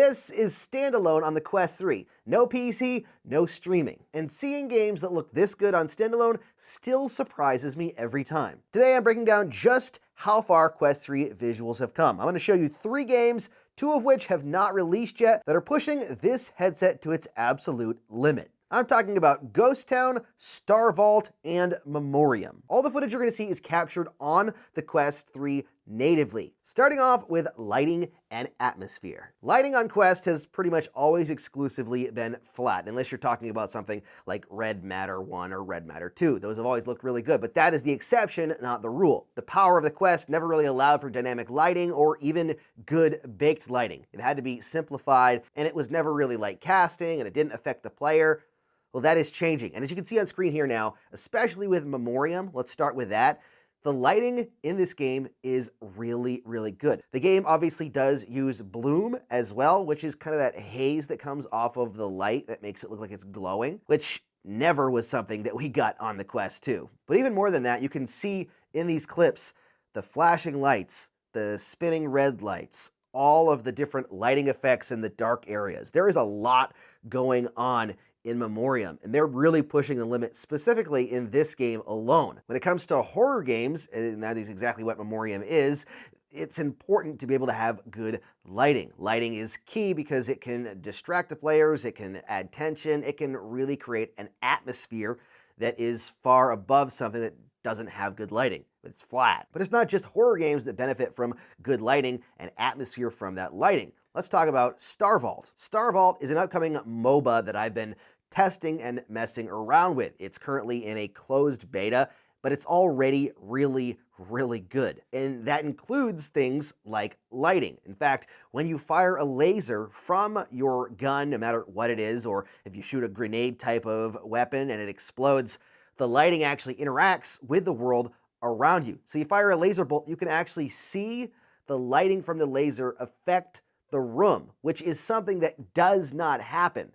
This is Standalone on the Quest 3. No PC, no streaming. And seeing games that look this good on Standalone still surprises me every time. Today I'm breaking down just how far Quest 3 visuals have come. I'm going to show you 3 games, 2 of which have not released yet, that are pushing this headset to its absolute limit. I'm talking about Ghost Town, Starlight Vault, and Memoriam. All the footage you're going to see is captured on the Quest 3 natively. Starting off with lighting and atmosphere. Lighting on Quest has pretty much always exclusively been flat, unless you're talking about something like Red Matter 1 or Red Matter 2. Those have always looked really good, but that is the exception, not the rule. The power of the Quest never really allowed for dynamic lighting or even good baked lighting. It had to be simplified, and it was never really light casting, and it didn't affect the player. Well, that is changing. And as you can see on screen here now, especially with Memoriam, let's start with that. The lighting in this game is really, really good. The game obviously does use bloom as well, which is kind of that haze that comes off of the light that makes it look like it's glowing, which never was something that we got on the Quest 2. But even more than that, you can see in these clips the flashing lights, the spinning red lights, all of the different lighting effects in the dark areas. There is a lot going on in Memoriam, and they're really pushing the limit specifically in this game alone. When it comes to horror games, and that is exactly what Memoriam is, it's important to be able to have good lighting. Lighting is key because it can distract the players, it can add tension, it can really create an atmosphere that is far above something that doesn't have good lighting. It's flat. But it's not just horror games that benefit from good lighting and atmosphere from that lighting. Let's talk about Starlight Vault. Starlight Vault is an upcoming MOBA that I've been testing and messing around with. It's currently in a closed beta, but it's already really, really good. And that includes things like lighting. In fact, when you fire a laser from your gun, no matter what it is, or if you shoot a grenade type of weapon and it explodes, the lighting actually interacts with the world around you. So you fire a laser bolt, you can actually see the lighting from the laser affect the room, which is something that does not happen.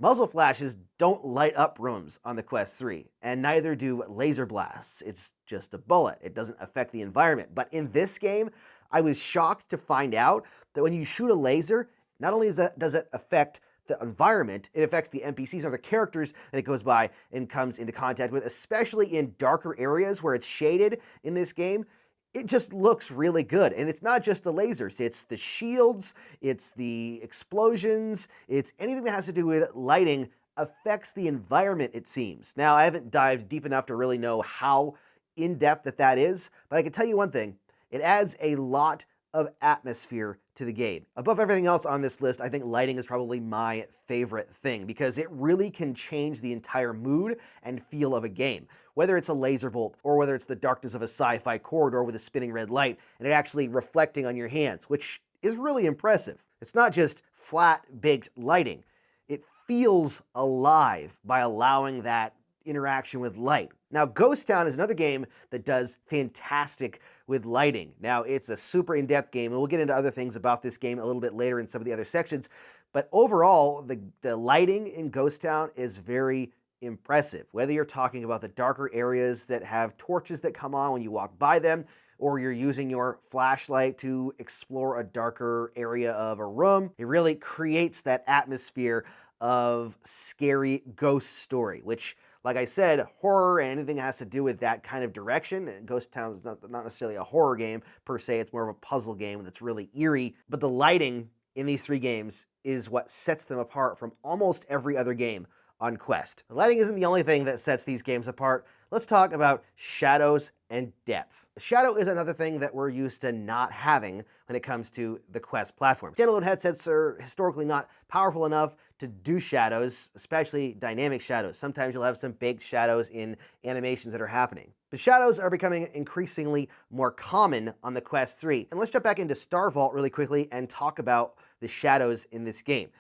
Muzzle flashes don't light up rooms on the Quest 3, and neither do laser blasts. It's just a bullet. It doesn't affect the environment. But in this game, I was shocked to find out that when you shoot a laser, not only does it affect the environment, it affects the NPCs or the characters that it goes by and comes into contact with, especially in darker areas where it's shaded in this game. It just looks really good. And it's not just the lasers, it's the shields, it's the explosions, it's anything that has to do with lighting affects the environment, it seems. Now, I haven't dived deep enough to really know how in-depth that is, but I can tell you one thing, it adds a lot of atmosphere to the game. Above everything else on this list, I think lighting is probably my favorite thing because it really can change the entire mood and feel of a game. Whether it's a laser bolt or whether it's the darkness of a sci-fi corridor with a spinning red light and it actually reflecting on your hands, which is really impressive. It's not just flat baked lighting. It feels alive by allowing that interaction with light. Now, Ghost Town is another game that does fantastic with lighting. Now, it's a super in-depth game, and we'll get into other things about this game a little bit later in some of the other sections, but overall, the lighting in Ghost Town is very impressive. Whether you're talking about the darker areas that have torches that come on when you walk by them, or you're using your flashlight to explore a darker area of a room, it really creates that atmosphere of scary ghost story, which, like I said, horror and anything that has to do with that kind of direction, and Ghost Town is not necessarily a horror game per se, it's more of a puzzle game that's really eerie, but the lighting in these 3 games is what sets them apart from almost every other game on Quest. The lighting isn't the only thing that sets these games apart. Let's talk about shadows and depth. Shadow is another thing that we're used to not having when it comes to the Quest platform. Standalone headsets are historically not powerful enough to do shadows, especially dynamic shadows. Sometimes you'll have some baked shadows in animations that are happening. But shadows are becoming increasingly more common on the Quest 3. And let's jump back into Starlight Vault really quickly and talk about the shadows in this game.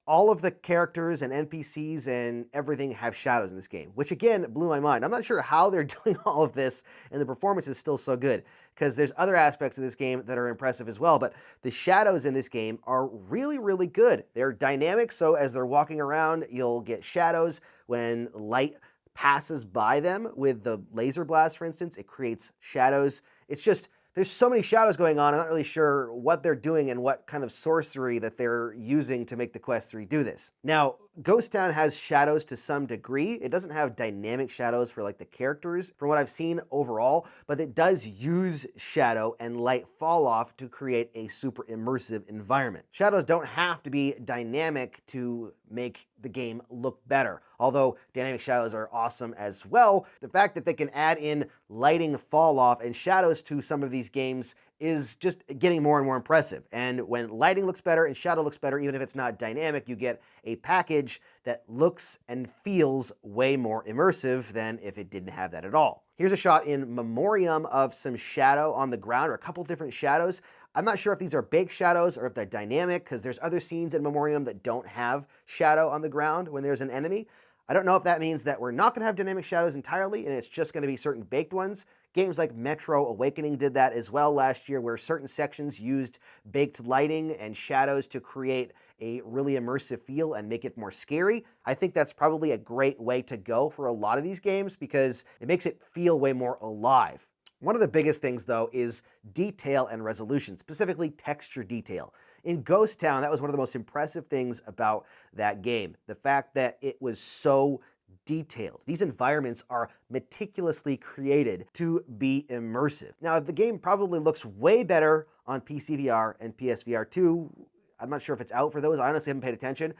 All of the characters and NPCs and everything have shadows in this game, which again blew my mind. I'm not sure how they're doing all of this, and the performance is still so good, because there's other aspects of this game that are impressive as well, but the shadows in this game are really, really good. They're dynamic, so as they're walking around, you'll get shadows. When light passes by them with the laser blast, for instance, it creates shadows. It's just there's so many shadows going on, I'm not really sure what they're doing and what kind of sorcery that they're using to make the Quest 3 do this. Now, Ghost Town has shadows to some degree. It doesn't have dynamic shadows for like the characters from what I've seen overall, but it does use shadow and light fall off to create a super immersive environment. Shadows don't have to be dynamic to make the game look better, although dynamic shadows are awesome as well. The fact that they can add in lighting fall off and shadows to some of these games is just getting more and more impressive. And when lighting looks better and shadow looks better, even if it's not dynamic, you get a package that looks and feels way more immersive than if it didn't have that at all. Here's a shot in Memoriam of some shadow on the ground, or a couple different shadows. I'm not sure if these are baked shadows or if they're dynamic, because there's other scenes in Memoriam that don't have shadow on the ground when there's an enemy. I don't know if that means that we're not going to have dynamic shadows entirely and it's just going to be certain baked ones. Games like Metro Awakening did that as well last year, where certain sections used baked lighting and shadows to create a really immersive feel and make it more scary. I think that's probably a great way to go for a lot of these games because it makes it feel way more alive. One of the biggest things, though, is detail and resolution, specifically texture detail. In Ghost Town, that was one of the most impressive things about that game, the fact that it was so detailed. These environments are meticulously created to be immersive. Now, the game probably looks way better on PC VR and PSVR 2. I'm not sure if it's out for those. I honestly haven't paid attention.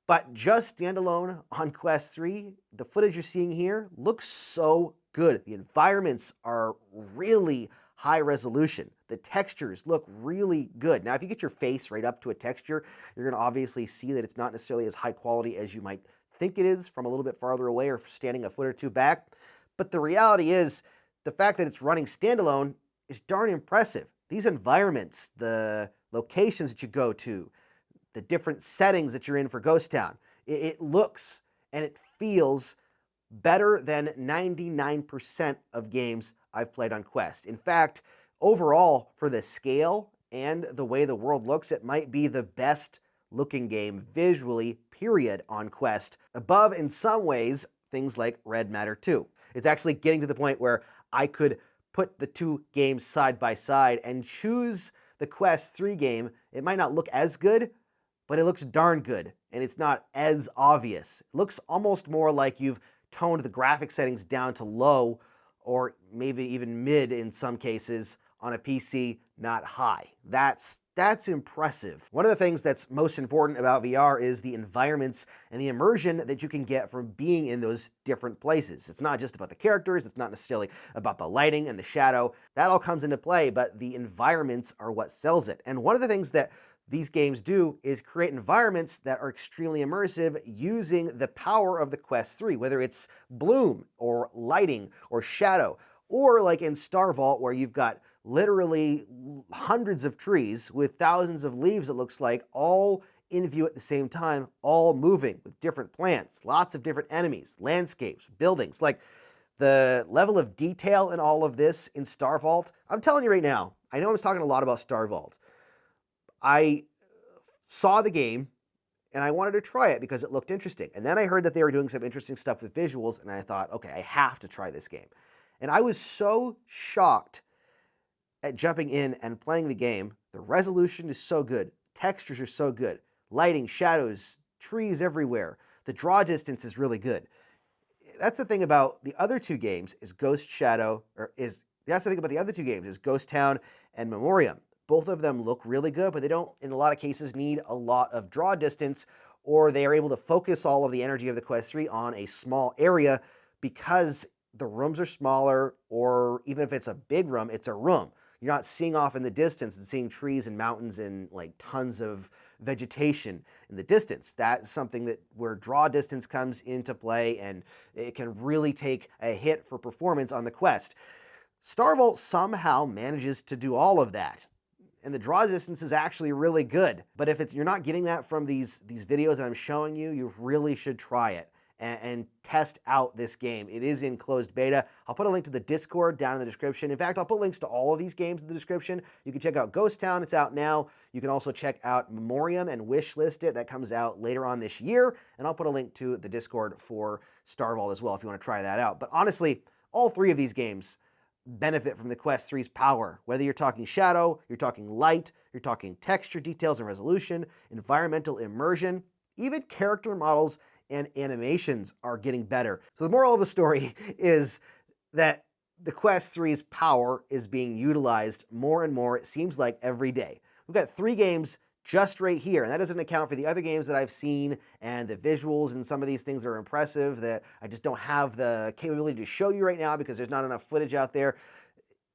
But just standalone on Quest 3, the footage you're seeing here looks so good. The environments are really high resolution. The textures look really good. Now, if you get your face right up to a texture, you're going to obviously see that it's not necessarily as high quality as you might think it is from a little bit farther away or standing a foot or two back. But the reality is, the fact that it's running standalone is darn impressive. These environments, the locations that you go to, the different settings that you're in for Ghost Town, it looks and it feels better than 99% of games I've played on Quest. In fact, overall, for the scale and the way the world looks, it might be the best looking game visually, period, on Quest. Above, in some ways, things like Red Matter 2. It's actually getting to the point where I could put the two games side by side and choose the Quest 3 game. It might not look as good, but it looks darn good, and it's not as obvious. It looks almost more like you've toned the graphic settings down to low, or maybe even mid in some cases, on a PC, not high. That's impressive. One of the things that's most important about VR is the environments and the immersion that you can get from being in those different places. It's not just about the characters, it's not necessarily about the lighting and the shadow. That all comes into play, but the environments are what sells it. And one of the things that these games do is create environments that are extremely immersive using the power of the Quest 3, whether it's bloom or lighting or shadow, or like in Star Vault where you've got literally hundreds of trees with thousands of leaves, it looks like, all in view at the same time, all moving with different plants, lots of different enemies, landscapes, buildings. Like the level of detail in all of this in Star Vault, I'm telling you right now, I know I was talking a lot about Star Vault. I saw the game and I wanted to try it because it looked interesting. And then I heard that they were doing some interesting stuff with visuals and I thought, okay, I have to try this game. And I was so shocked at jumping in and playing the game. The resolution is so good. Textures are so good. Lighting, shadows, trees everywhere. The draw distance is really good. That's the thing about the other two games is Ghost Town and Memoriam. Both of them look really good, but they don't, in a lot of cases, need a lot of draw distance, or they are able to focus all of the energy of the Quest 3 on a small area because the rooms are smaller, or even if it's a big room, it's a room. You're not seeing off in the distance and seeing trees and mountains and like tons of vegetation in the distance. That's something that where draw distance comes into play, and it can really take a hit for performance on the Quest. Star Vault somehow manages to do all of that, and the draw distance is actually really good. But if you're not getting that from these videos that I'm showing you, you really should try it and test out this game. It is in closed beta. I'll put a link to the Discord down in the description. In fact, I'll put links to all of these games in the description. You can check out Ghost Town, it's out now. You can also check out Memoriam and wishlist it. That comes out later on this year. And I'll put a link to the Discord for Star Vault as well if you want to try that out. But honestly, all three of these games, benefit from the Quest 3's power. Whether you're talking shadow, you're talking light, you're talking texture details and resolution, environmental immersion, even character models and animations are getting better. So the moral of the story is that the Quest 3's power is being utilized more and more, it seems like, every day. We've got 3 games just right here, and that doesn't account for the other games that I've seen and the visuals, and some of these things are impressive that I just don't have the capability to show you right now because there's not enough footage out there.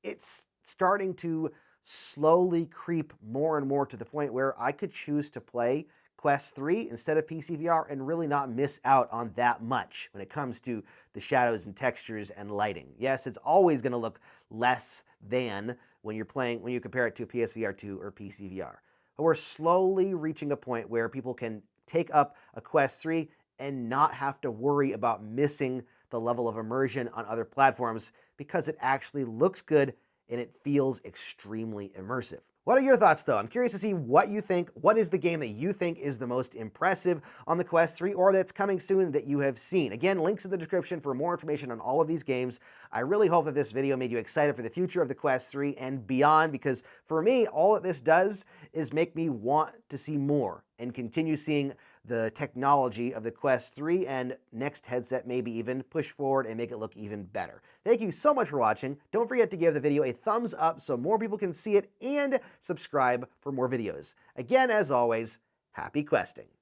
It's starting to slowly creep more and more to the point where I could choose to play Quest 3 instead of PC VR and really not miss out on that much when it comes to the shadows and textures and lighting. Yes, it's always going to look less than when you compare it to PSVR 2 or PC VR. But we're slowly reaching a point where people can take up a Quest 3 and not have to worry about missing the level of immersion on other platforms because it actually looks good and it feels extremely immersive. What are your thoughts though? I'm curious to see what you think. What is the game that you think is the most impressive on the Quest 3 or that's coming soon that you have seen? Again, links in the description for more information on all of these games. I really hope that this video made you excited for the future of the Quest 3 and beyond, because for me, all that this does is make me want to see more and continue seeing the technology of the Quest 3 and next headset maybe even push forward and make it look even better. Thank you so much for watching. Don't forget to give the video a thumbs up so more people can see it, and subscribe for more videos. Again, as always, happy questing.